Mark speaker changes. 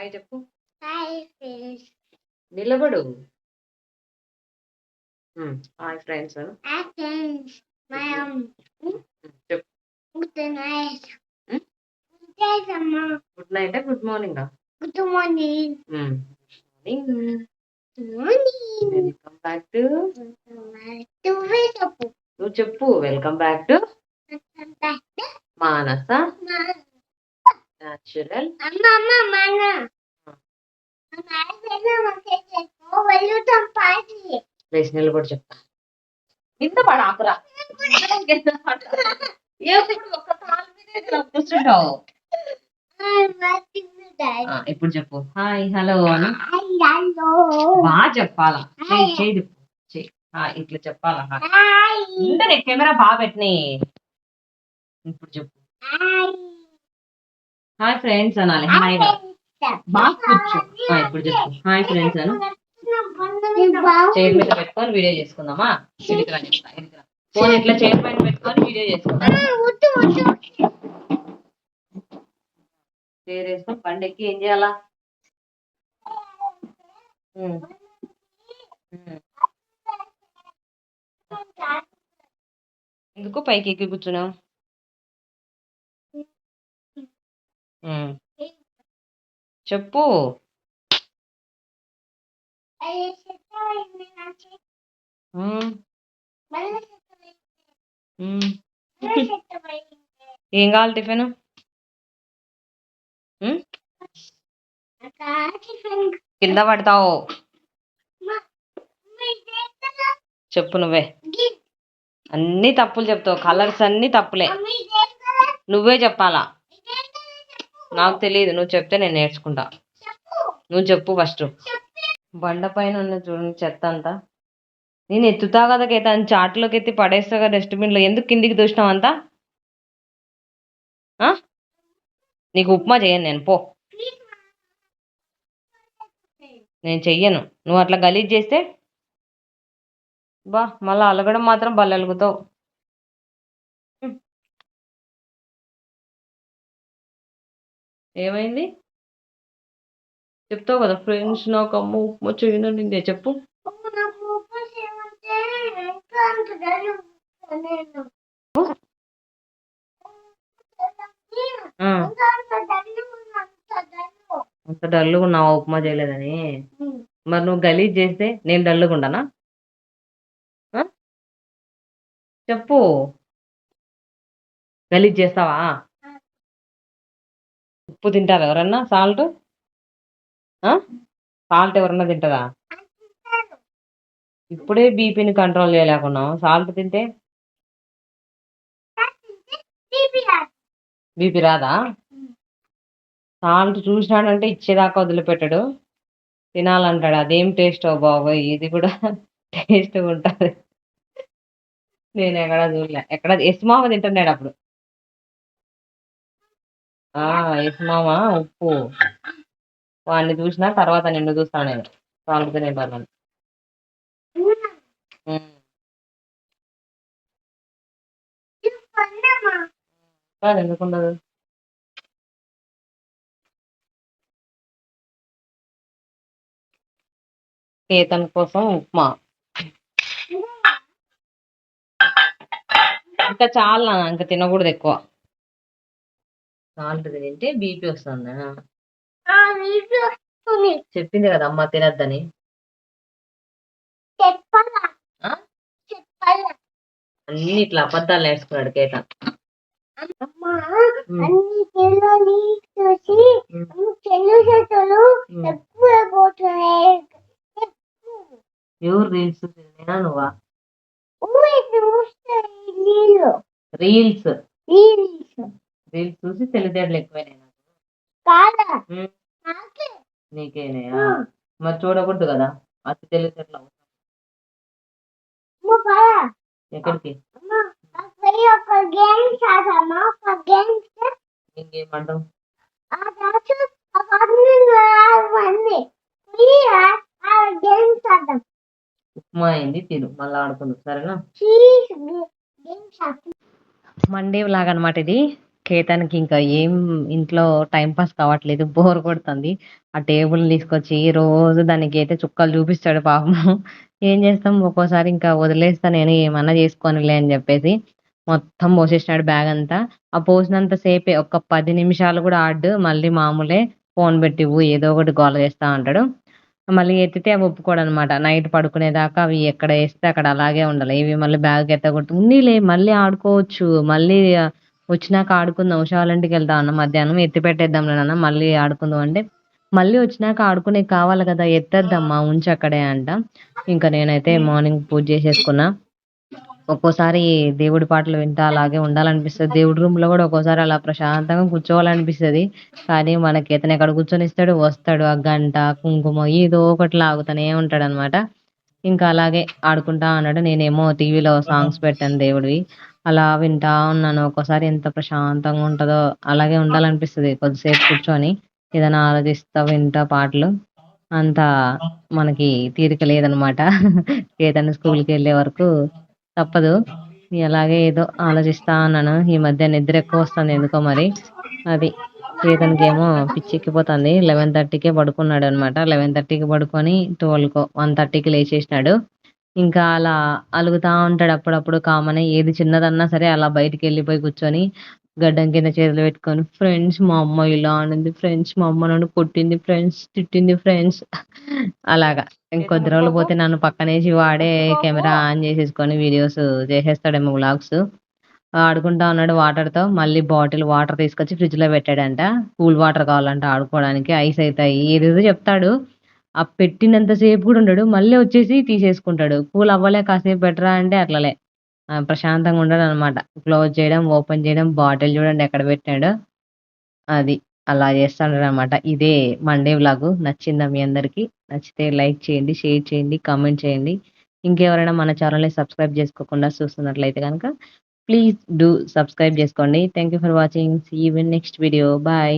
Speaker 1: Hi చెప్పు.
Speaker 2: Hi friends.
Speaker 1: నిలబడు. Hi friends అను.
Speaker 2: Hi friends.
Speaker 1: చెప్పు.
Speaker 2: Good night. గుడ్ నైట్ అమ్మా.
Speaker 1: Good night good morning
Speaker 2: good morning.
Speaker 1: Morning.
Speaker 2: Morning.
Speaker 1: Welcome back to
Speaker 2: నువ్వే చెప్పు.
Speaker 1: నువ్వు చెప్పు. Welcome back to Manasa natural.
Speaker 2: అమ్మ అమ్మ మన
Speaker 1: లేచి నిలబడి చెప్తా. కింద పడాకురా. ఎప్పుడు ఒక్క కాలు మీదే ఇలా కూర్చుంటావు. ఇప్పుడు చెప్పు. హాయ్ హలో అని బాగా చెప్పాలా. చేయి ఇట్లా చెప్పాలా. అందరే కెమెరా బాగా పెట్టినాయి. ఇప్పుడు చెప్పు. హాయ్ ఫ్రెండ్స్ అనాలి. హాయ్ బాగా కూర్చో. ఇప్పుడు చెప్పు. హాయ్ ఫ్రెండ్స్ అను. చైర్ మీద పెట్టుకొని వీడియో చేసుకుందామా. ఇడికిరా ఫోన్ ఇట్లా చైర్ పైన పెట్టుకొని వీడియో చేసుకుందాం. చైర్ వేసుకొని బండి ఎక్కి ఏం చేయాలా. ఎందుకు పైకి ఎక్కి కూర్చున్నావు. చెప్పు. ఏం కావాలి టిఫిన్. కింద పడతావు. చెప్పు నువ్వే. అన్ని తప్పులు చెప్తావు. కలర్స్ అన్ని తప్పులే. నువ్వే చెప్పాలా. నాకు తెలియదు. నువ్వు చెప్తే నేను నేర్చుకుంటా. నువ్వు చెప్పు ఫస్ట్. బండ పైన ఉన్న చూడండి చెత్త అంతా. నేను ఎత్తుతా కదా కేతా చాట్లోకి ఎత్తి పడేస్తా కదా డస్ట్బిన్లో. ఎందుకు కిందికి దూసినావు అంతా. నీకు ఉప్మా చేయను నేను. పో. నేను చెయ్యను. నువ్వు అట్లా గలీజ్ చేస్తే బా మళ్ళీ అలగడం మాత్రం బల్ల అలుగుతావు. ఏమైంది చెప్తావు కదా. ఫ్రెండ్స్ నాకు అమ్మ ఉప్మా చేయను నిందే. చెప్పు. అంత డల్లుగా ఉన్నావా ఉప్మా చేయలేదని. మరి నువ్వు గలీజ్ చేస్తే నేను డల్లుగా ఉండనా. చెప్పు. గలీజ్ చేస్తావా. ఉప్పు తింటారా ఎవరన్నా. సాల్ట్ ఎవరన్నా తింటారా. ఇప్పుడే బీపీని కంట్రోల్ చేయలేకున్నావు. సాల్ట్ తింటే బీపీ రాదా. సాల్ట్ చూసినాడంటే ఇచ్చేదాకా వదిలిపెట్టాడు. తినాలంటాడు. అదేం టేస్ట్ బాబోయ్. ఇది కూడా టేస్ట్ ఉంటుంది. నేను ఎక్కడ చూడలే. ఎక్కడ ఎస్మామ తింటున్నాడు అప్పుడు. ఎస్మామ ఉప్పు వాడిని చూసినా తర్వాత నిన్ను చూస్తాను నేను. సాల్ట్ తినేటాను. ఎందుకుండదు. కేతన్ కోసం ఉప్మా. ఇంకా చాలా ఇంకా తినకూడదు ఎక్కువ. సాల్ట్ తింటే బీపీ వస్తుంది. చెప్పింది కదా అమ్మ తినద్దని. అన్ని ఇట్లా అబద్ధాలు నేర్చుకున్నాడు కేతన్. ఎవరు రీల్స్ చూసేదేనా నువ్వా. రీల్స్ చూసి తెలివితేటలు ఎక్కువైనాయి నాకు. నీకేనా. మరి చూడకూడదు కదా. అతి తెలివితేటలు. ఎక్కడికి. ఇంకేమంటావు. ఉప్మా అయింది తిను. మళ్ళీ ఆడుకుందు సరేనా. మండే వ్లాగ్ అనమాట ఇది. కేతన్‌కి ఇంకా ఏం ఇంట్లో టైమ్ పాస్ కావట్లేదు. బోర్ కొడుతుంది. ఆ టేబుల్‌ని తీసుకొచ్చి రోజు దానికైతే చుక్కలు చూపిస్తాడు పాపం. ఏం చేస్తాం ఒక్కోసారి ఇంకా వదిలేస్తా నేను ఏమన్నా చేసుకోనిలే అని చెప్పేసి. మొత్తం పోసేసినాడు బ్యాగంతా. ఆ పోసినంత సేపే ఒక 10 నిమిషాలు కూడా ఆడడు. మళ్ళీ మామూలే ఫోను పెట్టివ్వు ఏదో ఒకటి గోల చేస్తా ఉంటాడు. మళ్ళీ ఎత్తితే అవి ఒప్పుకోడనమాట. నైట్ పడుకునేదాకా అవి ఎక్కడ ఏస్తే అక్కడ అలాగే ఉండాలి. ఇవి మళ్ళీ బ్యాగ్‌కి ఎత్తగొట్టి ఉన్నీలే మళ్ళీ ఆడుకోవచ్చు. మళ్ళీ వచ్చినాక ఆడుకుందాం. ఉషా వాళ్ళ ఇంటికెళ్తా అన్న మధ్యాహ్నం. ఎత్తి పెట్టేద్దాంలే నాన్న మళ్ళీ ఆడుకుందాం అంటే, మళ్ళీ వచ్చినాక ఆడుకునేకి కావాలి కదా! ఎత్తొద్దమ్మా ఉంచక్కడే అంట. ఇంక నేనైతే మార్నింగ్ పూజ చేసేసుకున్నా. ఒక్కోసారి దేవుడి పాటలు వింటా అలాగే ఉండాలనిపిస్తది. దేవుడి రూమ్‌లో గూడా ఒక్కోసారి అలా ప్రశాంతంగా కూర్చోవాలనిపిస్తది. కానీ మనకి ఇతనెక్కడ కూర్చొనిస్తాడు, వస్తాడు. ఆ గంట, కుంకుమ ఏదో ఒకటి లాగుతనే ఉంటాడనమాట. ఇంకా అలాగే ఆడుకుంటా ఉన్నాడు. నేనేమో టీవీలో సాంగ్స్ పెట్టాను దేవుడివి. అలా వింటా ఉన్నాను. ఒక్కోసారి ఎంత ప్రశాంతంగా ఉంటదో, అలాగే ఉండాలనిపిస్తది కొద్దిసేపు కూర్చొని. ఏదైనా ఆలోచిస్తా, వింటా పాటలు. అంత మనకి తీరిక లేదనమాట. ఏదైనా స్కూలుకెళ్ళే వరకు తప్పదు. అలాగే ఏదో ఆలోచిస్తా ఉన్నాను. ఈ మధ్య నిద్ర ఎక్కువొస్తుంది ఎందుకో మరి. అది. చేతన్‌కేమో పిచ్చెక్కిపోతుంది. 11:30కే పడుకున్నాడనమాట. 11:30కి పడుకొని 1:30కి లేచేసినాడు. ఇంకా అలా అలుగుతా ఉంటాడు అప్పుడప్పుడు కామనే. ఏది చిన్నదన్నా సరే అలా బయటికెళ్ళిపోయి కూర్చొని, గడ్డం కింద చేతులు పెట్టుకొని, ఫ్రెండ్స్ మా అమ్మ ఇలా అనింది, ఫ్రెండ్స్ మా అమ్మ నన్ను కొట్టింది, ఫ్రెండ్స్ తిట్టింది ఫ్రెండ్స్ అలాగా. ఇంకొద్ది రోజులు పోతే నన్ను పక్కనేసి వాడే కెమెరా ఆన్ చేసేసుకొని వీడియోస్ చేసేస్తాడేమో వ్లాగ్స్. ఆడుకుంటా ఉన్నాడు వాటర్‌తో. మళ్ళీ బాటిల్ వాటర్ తీసుకొచ్చి ఫ్రిడ్జ్‌లో పెట్టాడంట. కూల్ వాటర్ కావాలంట ఆడుకోవడానికి. ఐస్ అయితాయి. ఏదేదో చెప్తాడు. ఆ పెట్టినంత సేపు గూడా ఉండడు. మళ్ళీ వచ్చేసి తీసేసుకుంటాడు. కూల్ అవ్వలే కాసేపు పెట్టరా అంటే అట్లలే. ప్రశాంతంగా ఉండడనమాట. క్లోజ్ చేయడం, ఓపెన్ చేయడం, బాటిల్ చూడండి ఎక్కడ పెట్టాడో. అది. అలా చేస్తాడనమాట. ఇదే మండే వ్లాగు. నచ్చిందా మీ అందరికి? నచ్చితే లైక్ చేయండి, షేర్ చేయండి, కామెంట్ చేయండి. ఇంకెవరైనా మన ఛానెల్‌ని సబ్స్క్రైబ్ చేసుకోకుండా చూస్తున్నట్లయితే గనక ప్లీజ్ డూ సబ్స్క్రైబ్ చేసుకోండి. Thank you for watching. See you in next video. Bye.